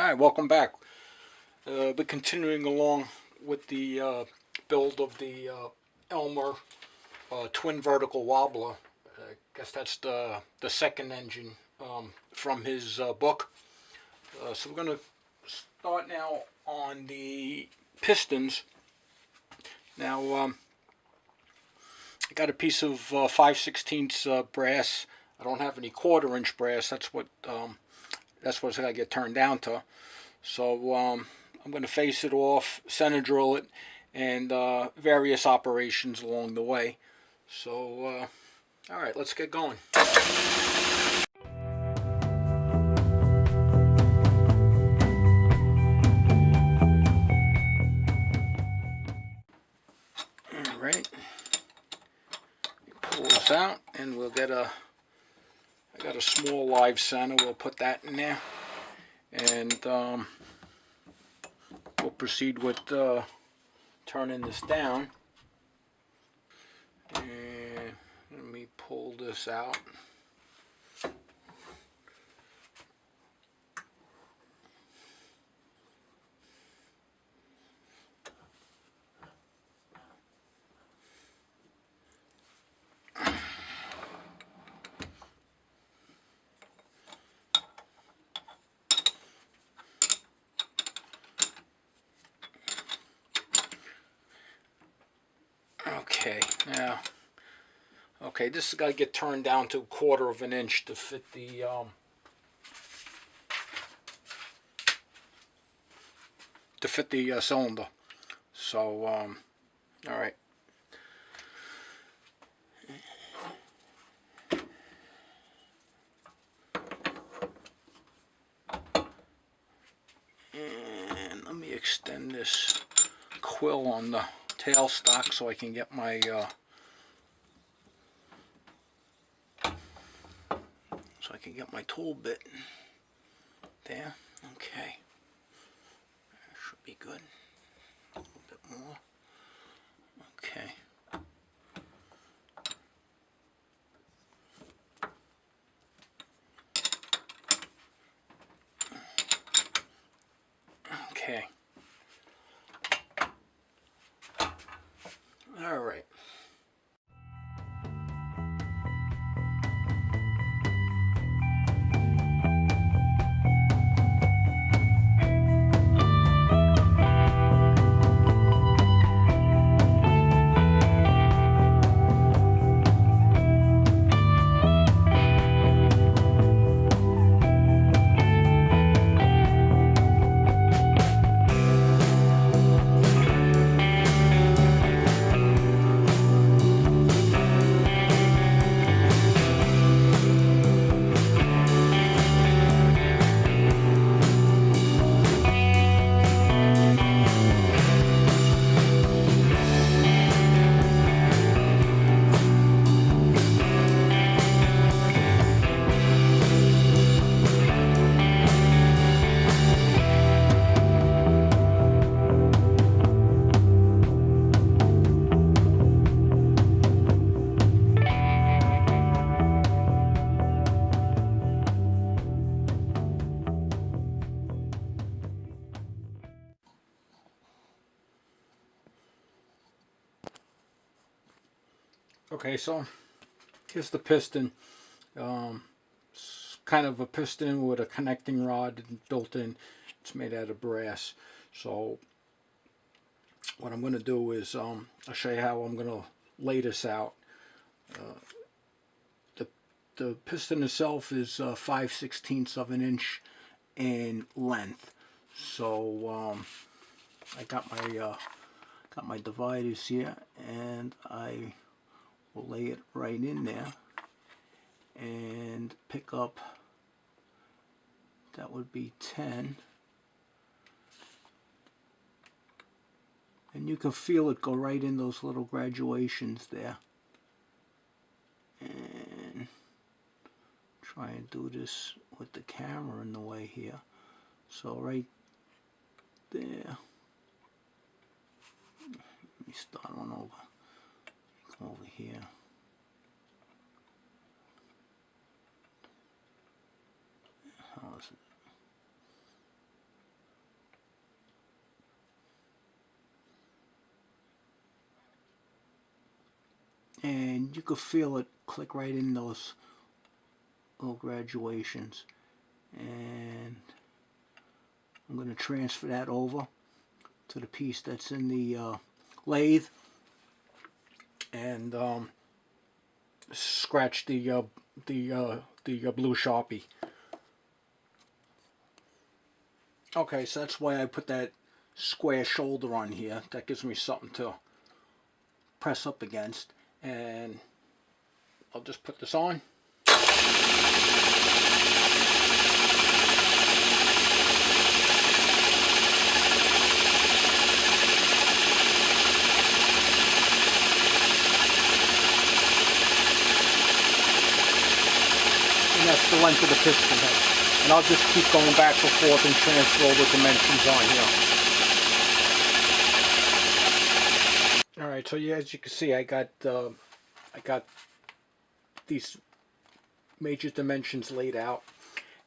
Alright, welcome back. We're continuing along with the build of the Elmer twin vertical wobbler. I guess that's the second engine from his book. So we're going to start now on the pistons. Now I got a piece of 5/16 brass. I don't have any 1/4-inch brass. That's what's going to get turned down to. So I'm going to face it off, center drill it, and various operations along the way. So all right, let's get going. All right, pull this out, and we'll get I got a small live center. We'll put that in there, and we'll proceed with turning this down. And let me pull this out. Okay, now, okay, this has got to get turned down to 1/4 of an inch to fit the cylinder. So, all right. And let me extend this quill on the tailstock so I can get my tool bit there. Okay, that should be good. A little bit more. Okay. Okay. All right. Okay, so here's the piston. It's kind of a piston with a connecting rod built in. It's made out of brass. So what I'm going to do is I'll show you how I'm going to lay this out. The piston itself is 5/16 of an inch in length. So I got my dividers here, and I will lay it right in there and pick up, that would be 10, and you can feel it go right in those little graduations there. And try and do this with the camera in the way here. So right there, let me start one over. Come over here. How is it? and you could feel it click right in those little graduations. And I'm going to transfer that over to the piece that's in the lathe, and scratch the blue Sharpie. Okay, so that's why I put that square shoulder on here. That gives me something to press up against, and I'll just put this on. And that's the length of the piston head. And I'll just keep going back and forth and transfer all the dimensions on here. Alright, so yeah, as you can see, I got these major dimensions laid out,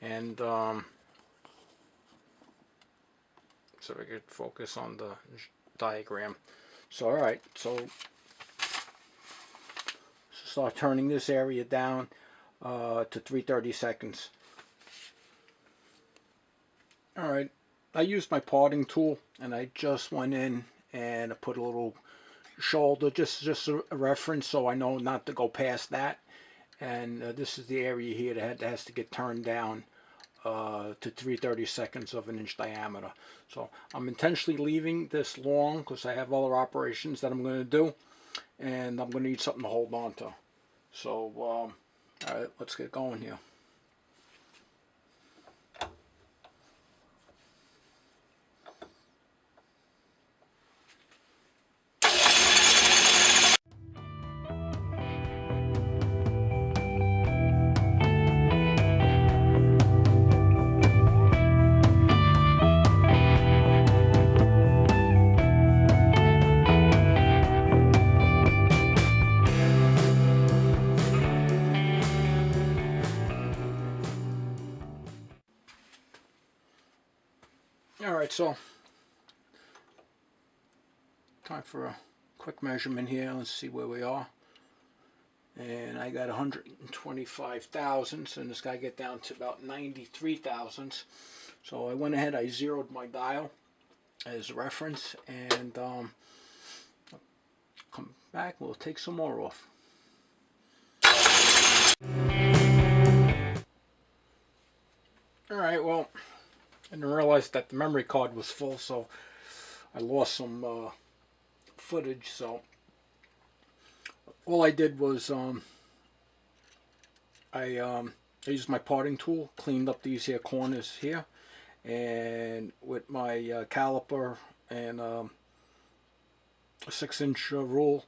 and so we could focus on the diagram. So alright, so start turning this area down to 3/32. Alright, I used my parting tool, and I just went in and I put a little shoulder, just a reference, so I know not to go past that. And this is the area here that has to get turned down to 3/32 of an inch diameter. So I'm intentionally leaving this long because I have other operations that I'm going to do, and I'm going to need something to hold on to. So alright, let's get going here. Alright, so time for a quick measurement here. Let's see where we are. And I got 125 thousandths, and this guy get down to about 93 thousandths. So I went ahead, I zeroed my dial as a reference, and come back, we'll take some more off. Alright, well, I didn't realize that the memory card was full, so I lost some footage. So all I did was I used my parting tool, cleaned up these here corners here, and with my caliper and a 6-inch rule,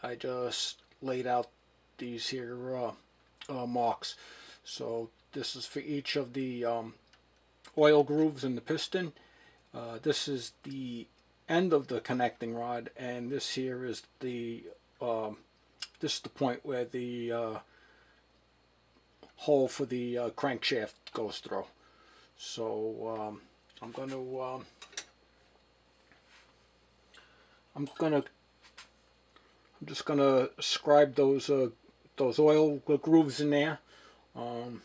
I just laid out these here marks. So this is for each of the oil grooves in the piston. This is the end of the connecting rod, and this here is the point where the hole for the crankshaft goes through. So I'm just gonna scribe those oil grooves in there, and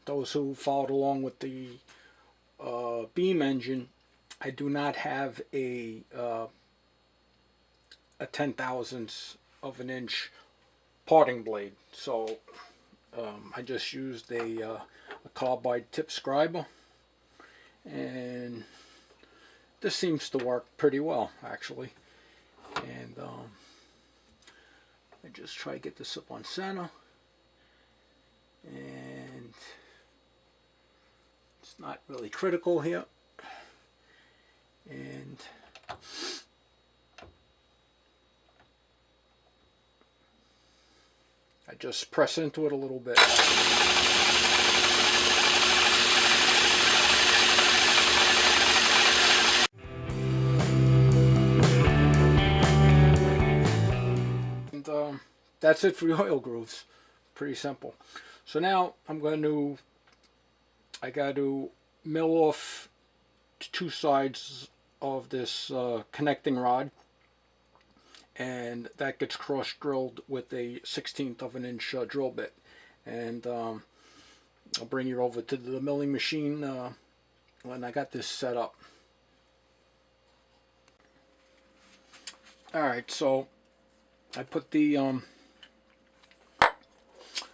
those who followed along with the beam engine, I do not have a 10,000ths of an inch parting blade, so I just used a carbide tip scriber, and this seems to work pretty well actually. And I just try to get this up on center, and it's not really critical here, and I just press into it a little bit. And that's it for the oil grooves. Pretty simple. So now I got to mill off two sides of this connecting rod, and that gets cross drilled with a 1/16 of an inch drill bit. And I'll bring you over to the milling machine when I got this set up. Alright, so I put the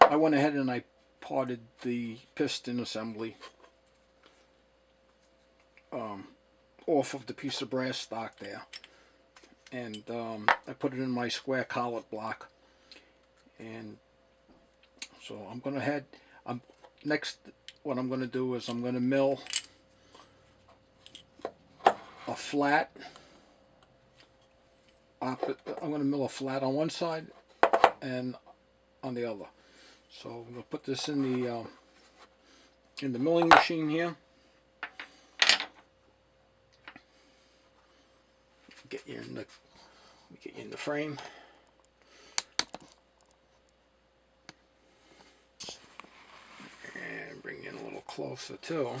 I went ahead and I parted the piston assembly off of the piece of brass stock there, and I put it in my square collet block. And so I'm going to head, next what I'm going to do is I'm going to mill a flat, I'm going to mill a flat on one side and on the other. So I'm going to put this in the milling machine here. Get you in the frame. And bring you in a little closer too.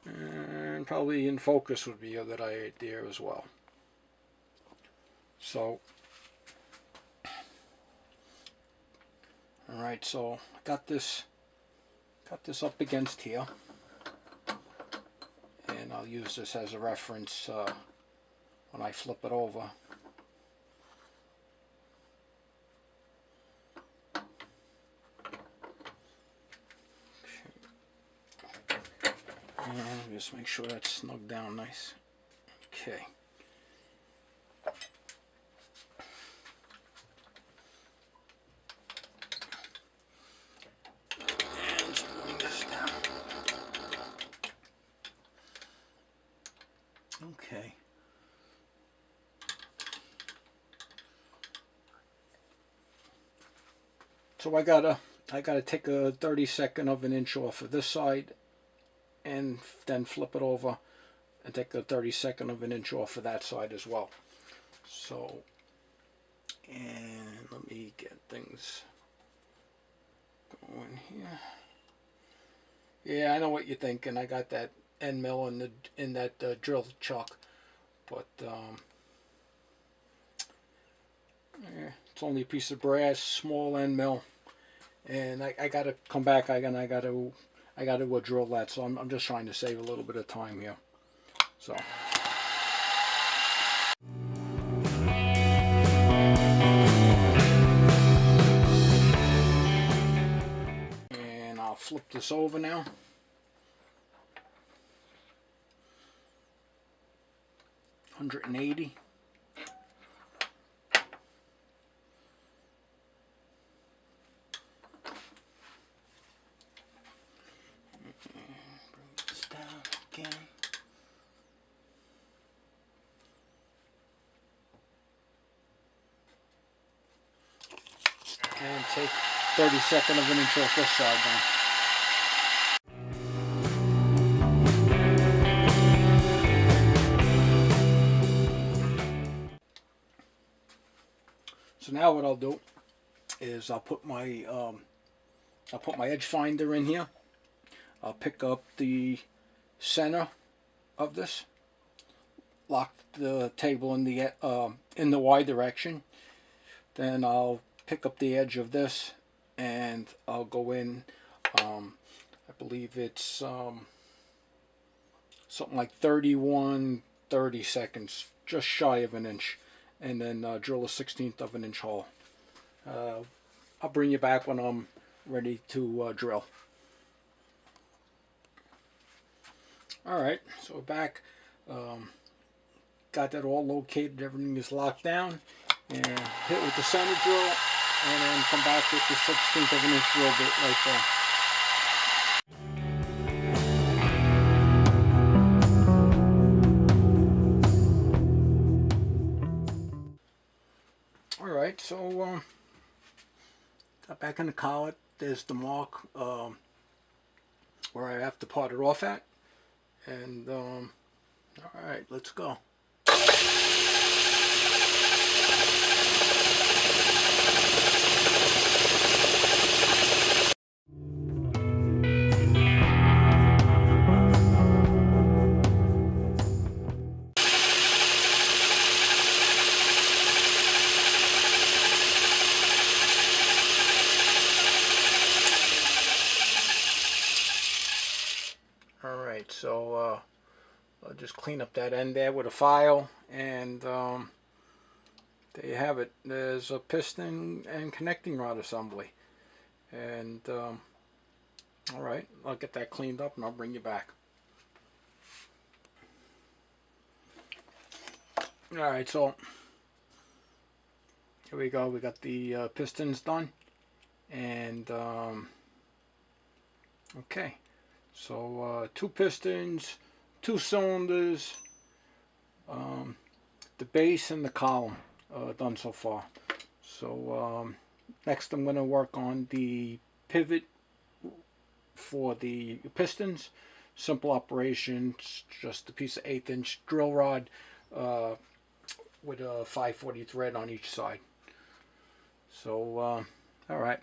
And probably in focus would be a good idea as well. So, alright, so I got this up against here, and I'll use this as a reference when I flip it over. And just make sure that's snug down nice. Okay. And just bring this down. Okay. So I gotta take a 32nd of an inch off of this side, and then flip it over and take a 32nd of an inch off of that side as well. So, and let me get things going here. Yeah, I know what you're thinking. I got that end mill in that drill chuck, but yeah, it's only a piece of brass, small end mill, and I gotta come back. I gotta drill that, so I'm just trying to save a little bit of time here. So. And I'll flip this over now. $180. And take 32nd of an inch off this side then. So now what I'll do is I'll put my edge finder in here. I'll pick up the center of this, lock the table in the Y direction. Then I'll pick up the edge of this, and I'll go in, I believe it's something like 30 seconds, just shy of an inch, and then drill a 1/16 of an inch hole. I'll bring you back when I'm ready to drill. Alright, so back, got that all located, everything is locked down, and hit with the center drill, and then come back with the 1/16 of an inch drill bit right there. Alright, so got back in the collet. There's the mark where I have to part it off at. And alright, let's go. So I'll just clean up that end there with a file, and there you have it. There's a piston and connecting rod assembly. And alright, I'll get that cleaned up and I'll bring you back. Alright, so here we go. We got the pistons done. And okay, so 2 pistons, 2 cylinders, the base and the column done so far. So next I'm going to work on the pivot for the pistons. Simple operations, just a piece of 1/8 inch drill rod with a 540 thread on each side. So alright,